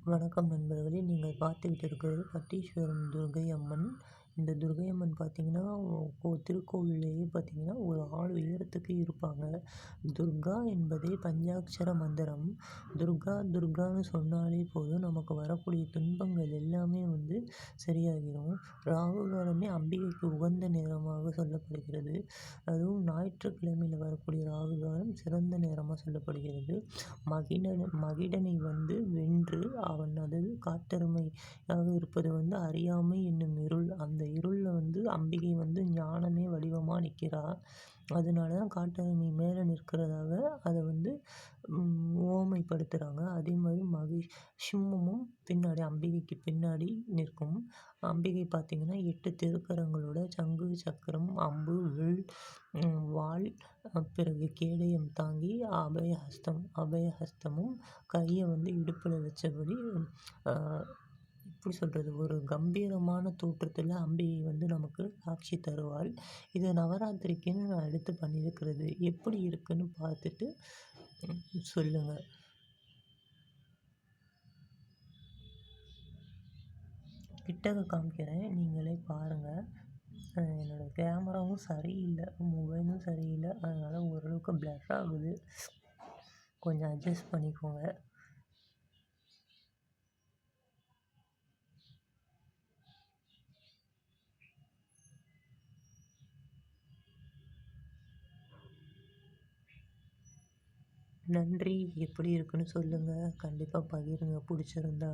வணக்கம் நண்பர்களே! நீங்கள் பார்த்துக்கிட்டு இருக்கிறது பட்டீஸ்வரம் துர்க்கை அம்மன். இந்த துர்க்கை அம்மன் பார்த்தீங்கன்னா, திருக்கோவில்லேயே பார்த்தீங்கன்னா, ஒரு ஆள் உயரத்துக்கு இருப்பாங்க. துர்கா என்பதே பஞ்சாட்சர மந்திரம். துர்கா துர்கான்னு சொன்னாலே போதும், நமக்கு வரக்கூடிய துன்பங்கள் எல்லாமே சரியாகிரும். ராகு காலமே அம்பிகைக்கு உகந்த நேரமாக சொல்லப்படுகிறது. அதுவும் ஞாயிற்றுக்கிழமையில வரக்கூடிய ராகு காலம் சிறந்த நேரமா சொல்லப்படுகிறது. மகிடனை வென்று அவன், அதாவது காட்டெருமையாக இருப்பது அறியாமை என்னும் இருள். அந்த இருள்ல அம்பிகை ஞானமே வடிவமா நிக்கிறா. அதனால தான் காட்டெருமை மேல நிற்கிறதாக அத உவமைப்படுத்துறாங்க. அதே மாதிரி சிம்மமும் பின்னாடி அம்பிகைக்கு பின்னாடி நிற்கும். அம்பிகை பார்த்தீங்கன்னா 8 திருக்கரங்களோட சங்கு, சக்கரம், அம்பு, வில், வாள், பிறகு கேடயம் தாங்கி அபயஹஸ்தமும் கைய இடுப்புல வச்சபடி, அ எப்படி சொல்றது, ஒரு கம்பீரமான தோற்றத்துல அம்பிகை நமக்கு காட்சி தருவாள். இது நவராத்திரிக்குன்னு நான் எடுத்து பண்ணியிருக்கிறது. எப்படி இருக்குன்னு பார்த்துட்டு சொல்லுங்க. கிட்டக்க காமிக்கிறேன், நீங்களே பாருங்க. என்னோட கேமராவும் சரியில்லை, மொபைலும் சரியில்லை. அதனால ஓரளவுக்கு பிளர் ஆகுது. கொஞ்சம் அட்ஜஸ்ட் பண்ணிக்கோங்க. நன்றி. எப்படி இருக்குன்னு சொல்லுங்க. கண்டிப்பா பகிருங்க பிடிச்சிருந்தா.